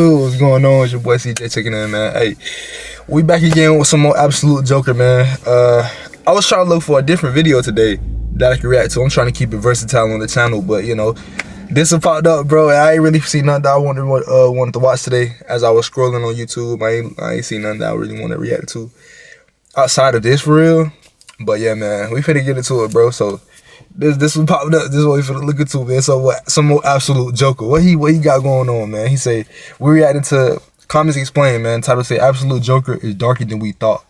What's going on? It's your boy CJ checking in, man. Hey, we back again with some more Absolute Joker, man. I was trying to look for a different video today that I can react to. I'm trying to keep it versatile on the channel, but you know, this one popped up, bro. I ain't really seen nothing that I wanted to watch today. As I was scrolling on YouTube, I ain't seen nothing that I really want to react to outside of this, for real. But yeah, man, we finna get into it, bro. So this one popped up. This is what we finna look into, man. So what? Some more Absolute Joker. What he got going on, man? He say we reacting to Comments Explained, man. Title say Absolute Joker is darker than we thought.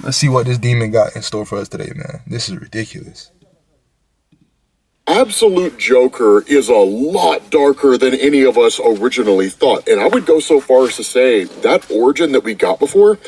Let's see what this demon got in store for us today, man. This is ridiculous. Absolute Joker is a lot darker than any of us originally thought. And I would go so far as to say that origin that we got before,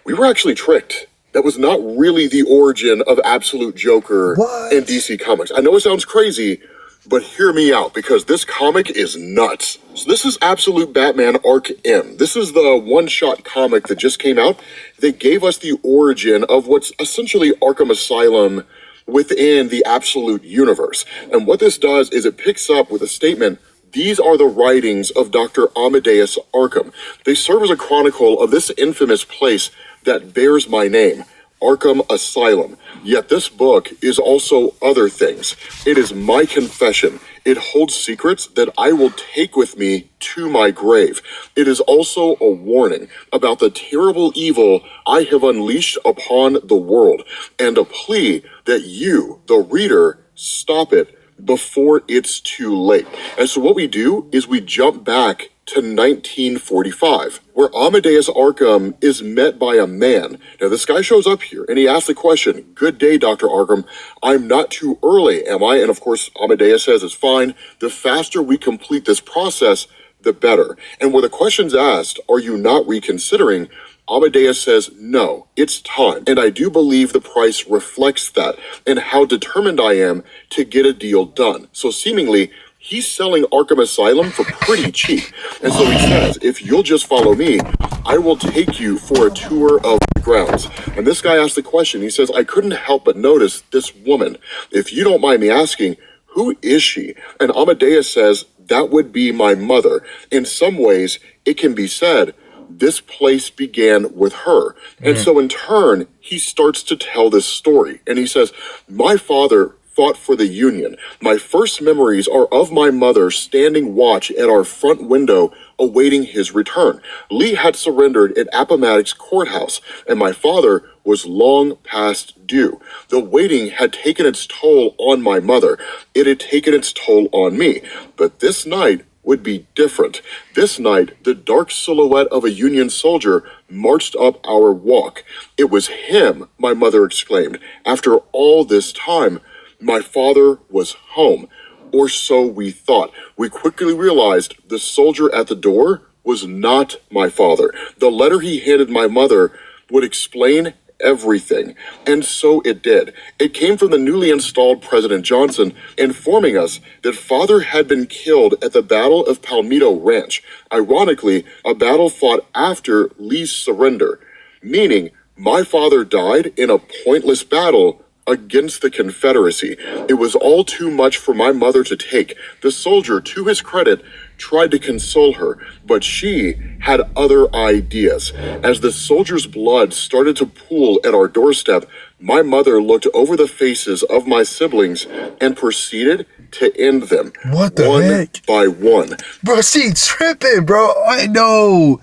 we were actually tricked. That was not really the origin of Absolute Joker in DC Comics. I know it sounds crazy, but hear me out, because this comic is nuts. So this is Absolute Batman Arc M. This is the one-shot comic that just came out. They gave us the origin of what's essentially Arkham Asylum within the Absolute universe. And what this does is it picks up with a statement: these are the writings of Dr. Amadeus Arkham. They serve as a chronicle of this infamous place that bears my name, Arkham Asylum. Yet this book is also other things. It is my confession. It holds secrets that I will take with me to my grave. It is also a warning about the terrible evil I have unleashed upon the world, and a plea that you, the reader, stop it before it's too late. And so what we do is we jump back to 1945, where Amadeus Arkham is met by a man. Now, this guy shows up here, and he asks the question, "Good day, Dr. Arkham. I'm not too early, am I?" And of course, Amadeus says, "It's fine. The faster we complete this process, the better." And where the question's asked, "Are you not reconsidering?" Amadeus says, "No, it's time. And I do believe the price reflects that, and how determined I am to get a deal done." So seemingly, he's selling Arkham Asylum for pretty cheap. And so he says, "If you'll just follow me, I will take you for a tour of the grounds." And this guy asked the question. He says, "I couldn't help but notice this woman. If you don't mind me asking, who is she?" And Amadeus says, "That would be my mother. In some ways, it can be said, this place began with her." And so in turn, he starts to tell this story. And he says, "My father fought for the Union. My first memories are of my mother standing watch at our front window awaiting his return. Lee had surrendered at Appomattox Courthouse, and my father was long past due. The waiting had taken its toll on my mother. It had taken its toll on me. But this night would be different. This night, the dark silhouette of a Union soldier marched up our walk. It was him," my mother exclaimed. "After all this time, my father was home." Or so we thought. We quickly realized the soldier at the door was not my father. The letter he handed my mother would explain everything. And so it did. It came from the newly installed President Johnson, informing us that father had been killed at the Battle of Palmito Ranch. Ironically, a battle fought after Lee's surrender, meaning my father died in a pointless battle against the Confederacy. It was all too much for my mother to take. The soldier, to his credit, tried to console her, but she had other ideas. As the soldier's blood started to pool at our doorstep, my mother looked over the faces of my siblings and proceeded to end them. What the one heck? by one. Bro, she tripping, bro. I know.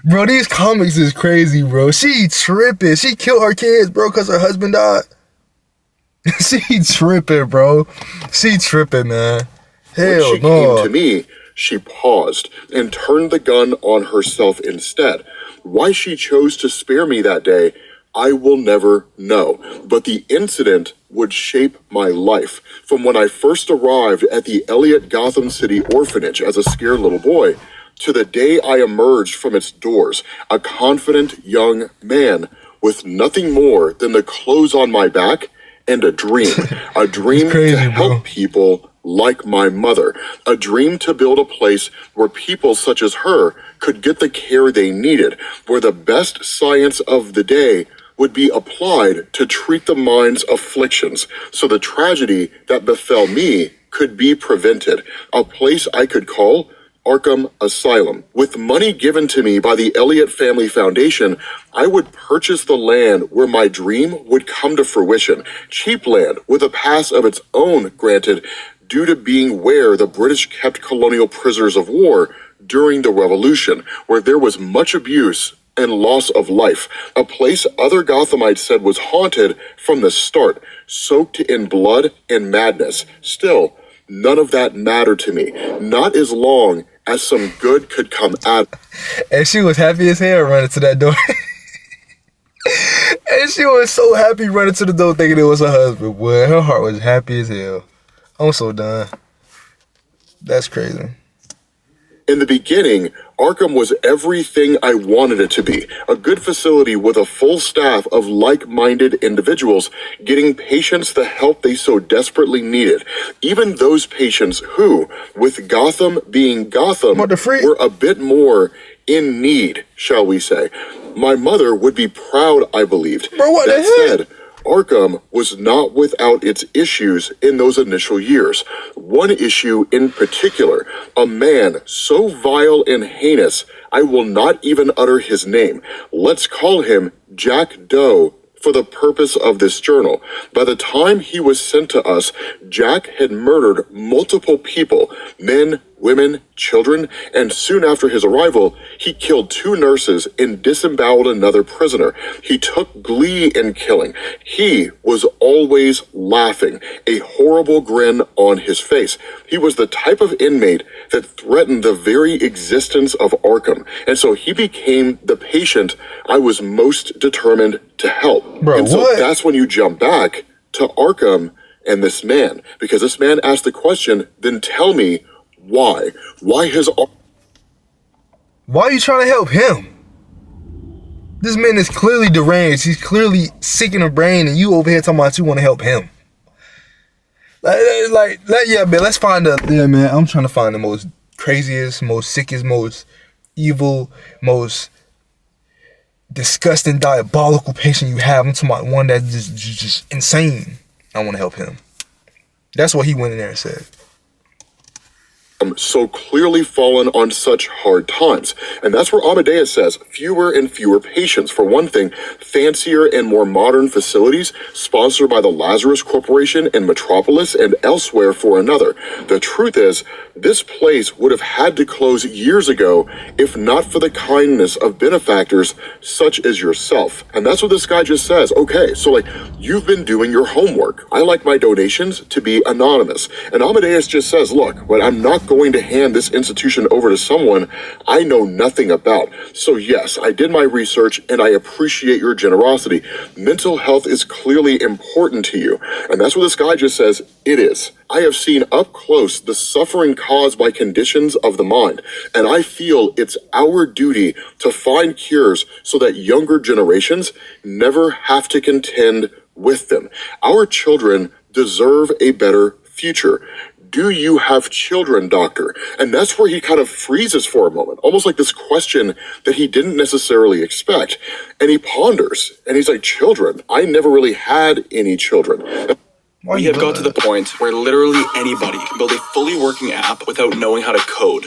Bro, these comics is crazy, bro. She tripping. She killed her kids, bro, because her husband died. She tripping, bro. She tripping, man. Hell When she no. came to me, she paused and turned the gun on herself instead. Why she chose to spare me that day, I will never know. But the incident would shape my life. From when I first arrived at the Elliott Gotham City orphanage as a scared little boy, to the day I emerged from its doors, a confident young man with nothing more than the clothes on my back and a dream. A dream crazy, to help bro. people like my mother. A dream to build a place where people such as her could get the care they needed, where the best science of the day would be applied to treat the mind's afflictions, so the tragedy that befell me could be prevented. A place I could call Arkham Asylum. With money given to me by the Elliott Family Foundation, I would purchase the land where my dream would come to fruition. Cheap land with a pass of its own granted due to being where the British kept colonial prisoners of war during the Revolution, where there was much abuse and loss of life, a place other Gothamites said was haunted from the start, soaked in blood and madness. Still, none of that mattered to me, not as long as some good could come out. And she was happy as hell running to that door. And she was so happy running to the door thinking it was her husband. Boy, her heart was happy as hell. I'm so done. That's crazy. In the beginning, Arkham was everything I wanted it to be. A good facility with a full staff of like-minded individuals getting patients the help they so desperately needed. Even those patients who, with Gotham being Gotham, were a bit more in need, shall we say. My mother would be proud, I believed. Bro, what that the heck? said, Arkham was not without its issues in those initial years. One issue in particular, a man so vile and heinous, I will not even utter his name. Let's call him Jack Doe for the purpose of this journal. By the time he was sent to us, Jack had murdered multiple people, men, women, children, and soon after his arrival, he killed 2 nurses and disemboweled another prisoner. He took glee in killing. He was always laughing, a horrible grin on his face. He was the type of inmate that threatened the very existence of Arkham, and so he became the patient I was most determined to help. Bro, and so what? that's when you jump back to Arkham and this man, because this man asked the question, then tell me, why? Why are you trying to help him? This man is clearly deranged. He's clearly sick in the brain, and you over here talking about you want to help him. Yeah, man, let's find yeah, man, I'm trying to find the most craziest, most sickest, most evil, most disgusting, diabolical patient you have. I'm talking about one that's just insane. I want to help him. That's what he went in there and said. So clearly fallen on such hard times. And that's where Amadeus says fewer and fewer patients. For one thing, fancier and more modern facilities sponsored by the Lazarus Corporation in Metropolis and elsewhere for another. The truth is, this place would have had to close years ago if not for the kindness of benefactors such as yourself. And that's what this guy just says. Okay, so you've been doing your homework. I like my donations to be anonymous. And Amadeus just says, look, but I'm not going to hand this institution over to someone I know nothing about. So yes, I did my research and I appreciate your generosity. Mental health is clearly important to you. And that's what this guy just says, it is. I have seen up close the suffering caused by conditions of the mind, and I feel it's our duty to find cures so that younger generations never have to contend with them. Our children deserve a better future. Do you have children, doctor? And that's where he kind of freezes for a moment, almost like this question that he didn't necessarily expect. And he ponders, and he's like, children? I never really had any children. We have got to the point where literally anybody can build a fully working app without knowing how to code.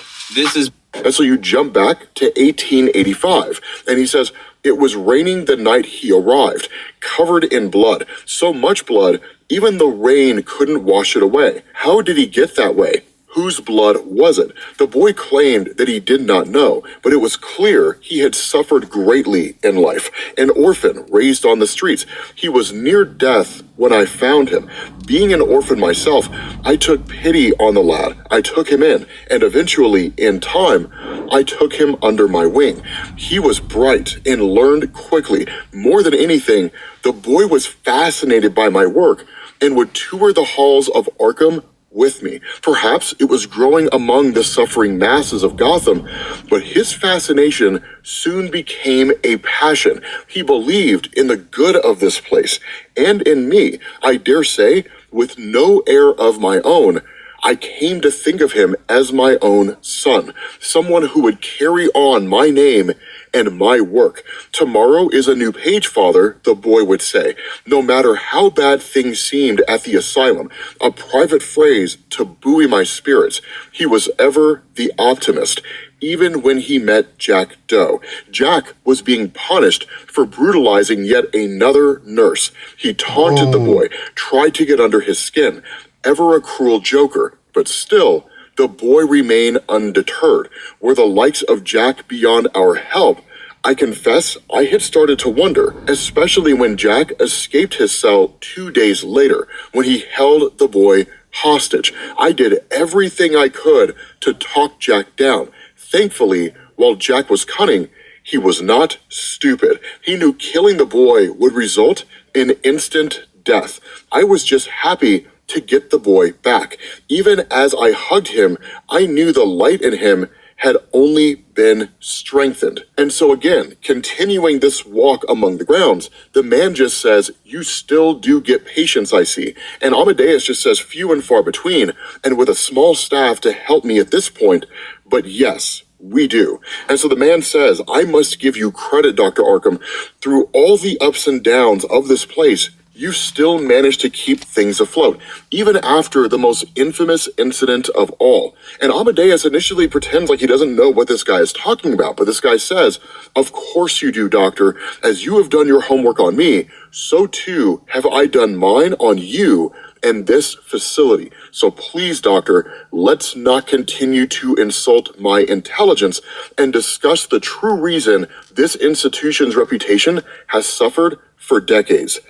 And so you jump back to 1885, and he says, it was raining the night he arrived, covered in blood. So much blood, even the rain couldn't wash it away. How did he get that way? Whose blood was it? The boy claimed that he did not know, but it was clear he had suffered greatly in life. An orphan raised on the streets. He was near death when I found him. Being an orphan myself, I took pity on the lad. I took him in, and eventually, in time, I took him under my wing. He was bright and learned quickly. More than anything, the boy was fascinated by my work and would tour the halls of Arkham with me. Perhaps it was growing among the suffering masses of Gotham, but his fascination soon became a passion. He believed in the good of this place and in me. I dare say, with no heir of my own, I came to think of him as my own son, someone who would carry on my name and my work. Tomorrow is a new page, Father, the boy would say. No matter how bad things seemed at the asylum, a private phrase to buoy my spirits. He was ever the optimist, even when he met Jack Doe. Jack was being punished for brutalizing yet another nurse. He taunted the boy, tried to get under his skin. Ever a cruel joker, but still, the boy remained undeterred. Were the likes of Jack beyond our help? I confess I had started to wonder, especially when Jack escaped his cell 2 days later, when he held the boy hostage. I did everything I could to talk Jack down. Thankfully, while Jack was cunning, he was not stupid. He knew killing the boy would result in instant death. I was just happy to get the boy back. Even as I hugged him, I knew the light in him had only been strengthened. And so again, continuing this walk among the grounds, the man just says, you still do get patients, I see. And Amadeus just says, few and far between, and with a small staff to help me at this point, but yes, we do. And so the man says, I must give you credit, Dr. Arkham. Through all the ups and downs of this place, you still managed to keep things afloat, even after the most infamous incident of all. And Amadeus initially pretends like he doesn't know what this guy is talking about, but this guy says, of course you do, doctor. As you have done your homework on me, so too have I done mine on you and this facility. So please, doctor, let's not continue to insult my intelligence and discuss the true reason this institution's reputation has suffered for decades.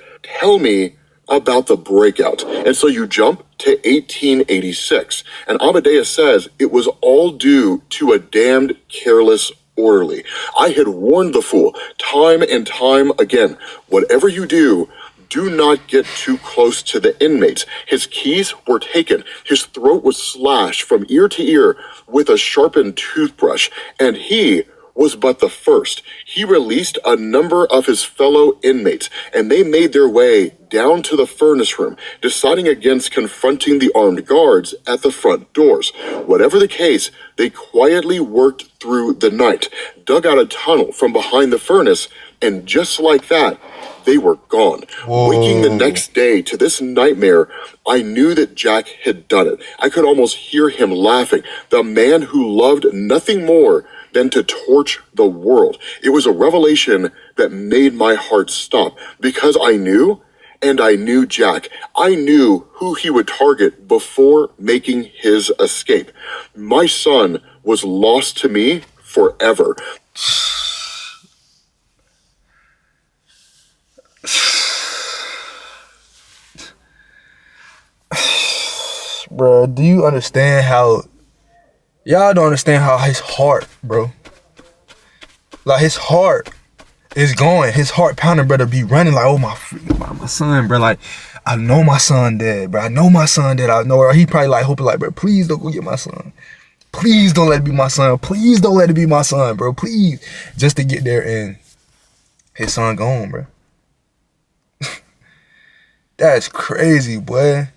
Tell me about the breakout. And so you jump to 1886, and Amadeus says it was all due to a damned careless orderly. I had warned the fool time and time again, whatever you do not get too close to the inmates. His keys were taken. His throat was slashed from ear to ear with a sharpened toothbrush, and he was but the first. He released a number of his fellow inmates, and they made their way down to the furnace room, deciding against confronting the armed guards at the front doors. Whatever the case, they quietly worked through the night, dug out a tunnel from behind the furnace, and just like that, they were gone. Whoa. Waking the next day to this nightmare, I knew that Jack had done it. I could almost hear him laughing. The man who loved nothing more than to torch the world. It was a revelation that made my heart stop, because I knew, and I knew Jack. I knew who he would target before making his escape. My son was lost to me forever. Bro, do you understand how... Y'all don't understand how his heart, bro. Like, his heart is going. His heart pounding, brother, be running like, oh, my son, bro. Like, I know my son dead, bro. I know my son dead. I know. He probably like hoping like, bro, please don't go get my son. Please don't let it be my son. Please don't let it be my son, bro. Please. Just to get there and his son gone, bro. That's crazy, boy.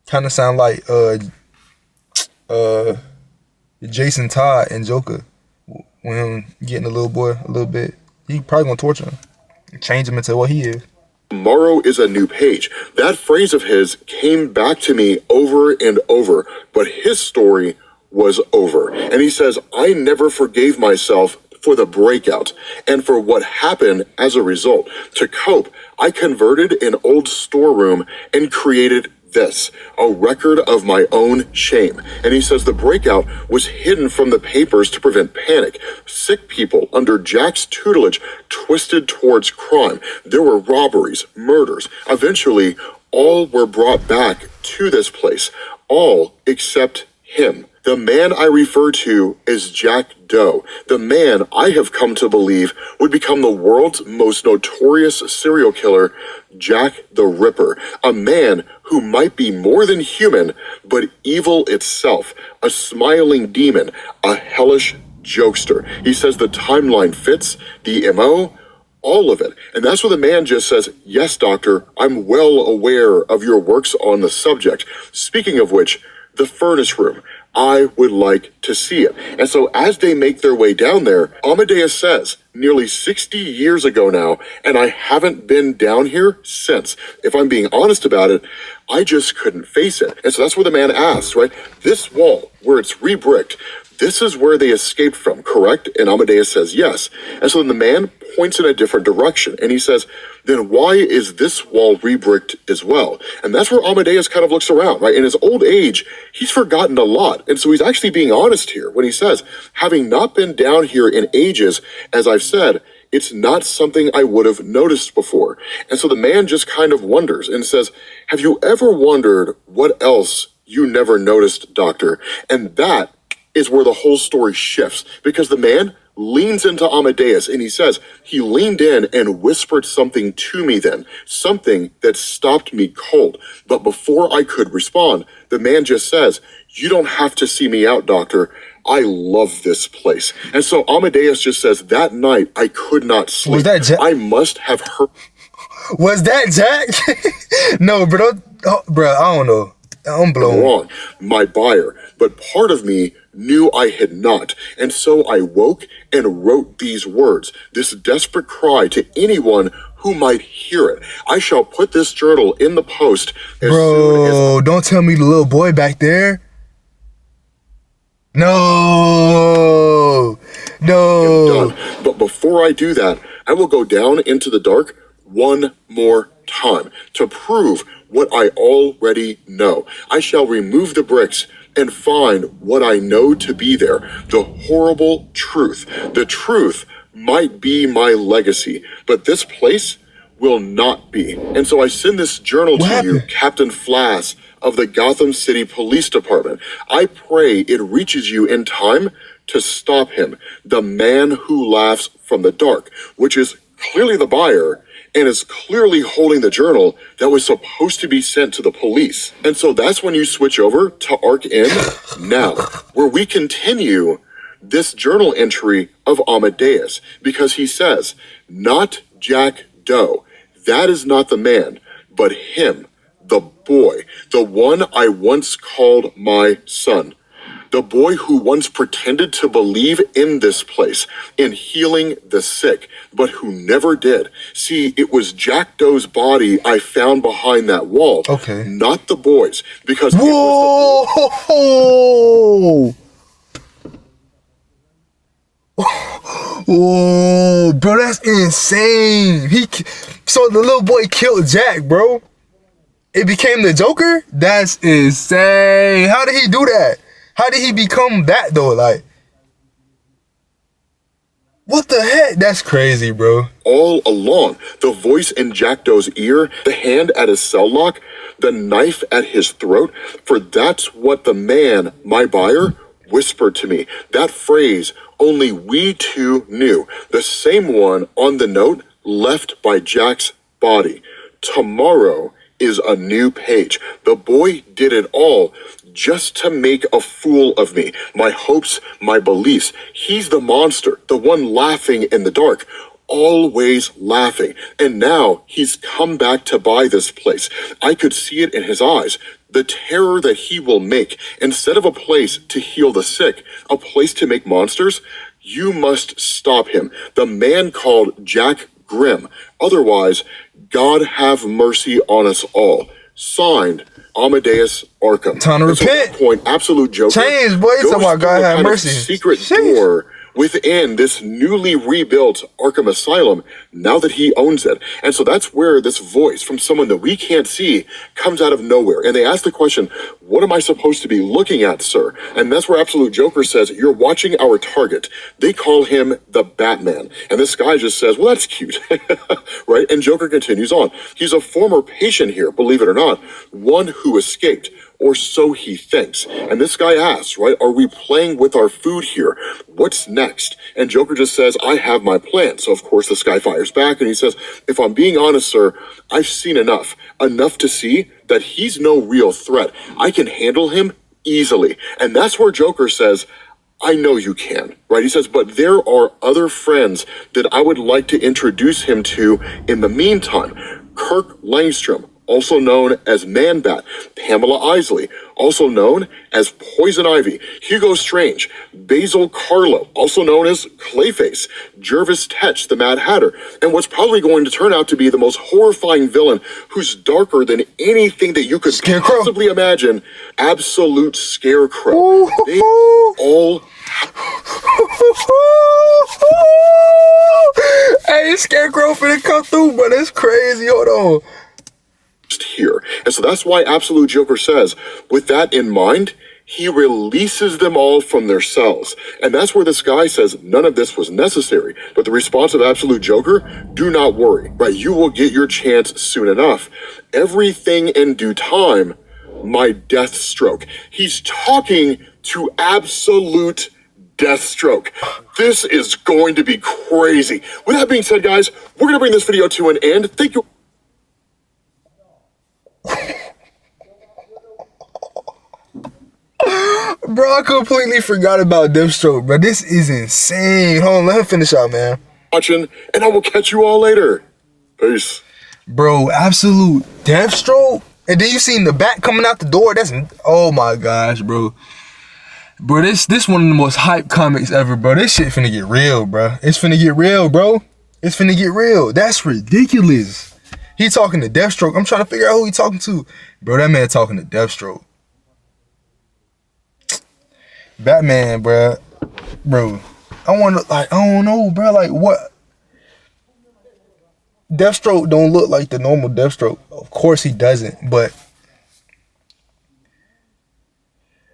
Kind of sound like Jason Todd and Joker when getting a little boy a little bit. He probably gonna torture him, change him into what he is. Tomorrow is a new page. That phrase of his came back to me over and over, but his story was over. And he says, I never forgave myself for the breakout and for what happened as a result. To cope, I converted an old storeroom and created this, a record of my own shame. And he says the breakout was hidden from the papers to prevent panic. Sick people under Jack's tutelage twisted towards crime. There were robberies, murders. Eventually, all were brought back to this place. All except him. The man I refer to is Jack Doe, the man I have come to believe would become the world's most notorious serial killer, Jack the Ripper, a man who might be more than human, but evil itself, a smiling demon, a hellish jokester. He says the timeline fits, the MO all of it. And that's where the man just says, yes, doctor, I'm well aware of your works on the subject. Speaking of which, the furnace room, I would like to see it. And so as they make their way down there, Amadeus says, nearly 60 years ago now, and I haven't been down here since. If I'm being honest about it, I just couldn't face it. And so that's where the man asks, right? This wall, where it's re-bricked, this is where they escaped from, correct? And Amadeus says yes. And so then the man points in a different direction, and he says, then why is this wall re-bricked as well? And that's where Amadeus kind of looks around, right? In his old age, he's forgotten a lot. And so he's actually being honest here when he says, having not been down here in ages, as I've said, it's not something I would have noticed before. And so the man just kind of wonders and says, have you ever wondered what else you never noticed, doctor? And that is where the whole story shifts, because the man leans into Amadeus and he says, he leaned in and whispered something to me then, something that stopped me cold. But before I could respond, the man just says, you don't have to see me out, doctor. I love this place. And so Amadeus just says, that night I could not sleep. Was that Jack? I must have heard. Was that Jack? No, bro. Bro, I don't know. I'm blown. Wrong, my buyer, but part of me knew I had not, and so I woke and wrote these words, this desperate cry to anyone who might hear it. I shall put this journal in the post as soon as... Bro, don't tell me the little boy back there. No. Done. But before I do that, I will go down into the dark one more time to prove what I already know. I shall remove the bricks and find what I know to be there, the horrible truth. The truth might be my legacy, but this place will not be. And so I send this journal to you, Captain Flass of the Gotham City Police Department. I pray it reaches you in time to stop him, the man who laughs from the dark, which is clearly the buyer and is clearly holding the journal that was supposed to be sent to the police. And so that's when you switch over to Arc In Now, where we continue this journal entry of Amadeus, because he says, not Jack Doe, that is not the man, but him, the boy, the one I once called my son. The boy who once pretended to believe in this place, in healing the sick, but who never did. See, it was Jack Doe's body I found behind that wall, okay, not the boy's, because whoa, whoa, bro, that's insane. So the little boy killed Jack, bro. It became the Joker? That's insane. How did he do that? How did he become that though? Like, what the heck? That's crazy, bro. All along, the voice in Jack Doe's ear, the hand at his cell lock, the knife at his throat, for that's what the man, my buyer, whispered to me. That phrase only we two knew. The same one on the note left by Jack's body. Tomorrow is a new page. The boy did it all just to make a fool of me. My hopes, my beliefs. He's the monster, the one laughing in the dark, always laughing. And now he's come back to buy this place. I could see it in his eyes. The terror that he will make. Instead of a place to heal the sick, a place to make monsters, you must stop him. The man called Jack Grimm. Otherwise, God have mercy on us all. Signed, Amadeus Arkham. Time to repent. Point, absolute Joker. Change, boy. It's about God have mercy. Secret door within this newly rebuilt Arkham Asylum, now that he owns it. And so that's where this voice from someone that we can't see comes out of nowhere. And they ask the question, what am I supposed to be looking at, sir? And that's where Absolute Joker says, you're watching our target. They call him the Batman. And this guy just says, well, that's cute. Right? And Joker continues on. He's a former patient here, believe it or not, one who escaped. Or so he thinks. And this guy asks, right, are we playing with our food here? What's next? And Joker just says, I have my plan. So of course this guy fires back and he says, if I'm being honest, sir, I've seen enough to see that he's no real threat. I can handle him easily. And that's where Joker says, I know you can, right? He says, but there are other friends that I would like to introduce him to in the meantime. Kirk Langstrom, also known as Man-Bat. Pamela Isley, also known as Poison Ivy. Hugo Strange. Basil Carlo, also known as Clayface. Jervis Tetch, the Mad Hatter. And what's probably going to turn out to be the most horrifying villain, who's darker than anything that you could possibly imagine. Absolute Scarecrow. They all... Hey, Scarecrow finna come through, but it's crazy. Hold on. Here. And so that's why Absolute Joker says, with that in mind, he releases them all from their cells. And that's where this guy says none of this was necessary. But the response of Absolute Joker, do not worry, right? You will get your chance soon enough. Everything in due time, my Deathstroke. He's talking to Absolute Deathstroke. This is going to be crazy. With that being said, guys, we're going to bring this video to an end. Thank you. Bro, I completely forgot about Deathstroke, bro. This is insane. Hold on, let him finish out, man. Watching, and I will catch you all later. Peace. Bro, Absolute Deathstroke? And then you seen the bat coming out the door? That's, oh my gosh, bro. Bro, this one of the most hyped comics ever, bro. This shit finna get real, bro. It's finna get real, bro. It's finna get real. That's ridiculous. He talking to Deathstroke. I'm trying to figure out who he talking to. Bro, that man talking to Deathstroke. Batman, bro. Bro, I want to, like, I don't know, bro. Like, what? Deathstroke don't look like the normal Deathstroke. Of course he doesn't, but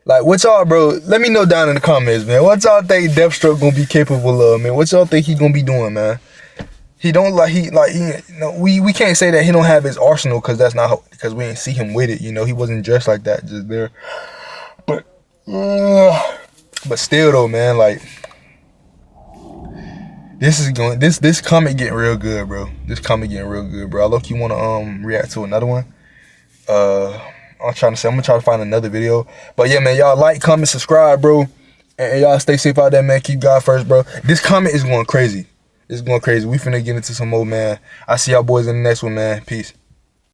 like, what y'all, bro? Let me know down in the comments, man. What y'all think Deathstroke gonna be capable of, man? What y'all think he gonna be doing, man? He don't like he no, we can't say that he don't have his arsenal because that's not because we didn't see him with it. You know, he wasn't dressed like that just there. But still though, man, like this comic getting real good, bro. This comic getting real good, bro. I look, you wanna react to another one. I'm trying to say I'm gonna try to find another video. But yeah, man, y'all like, comment, subscribe, bro. And y'all stay safe out there, man. Keep God first, bro. This comment is going crazy. It's going crazy. We finna get into some more, man. I see y'all boys in the next one, man. Peace.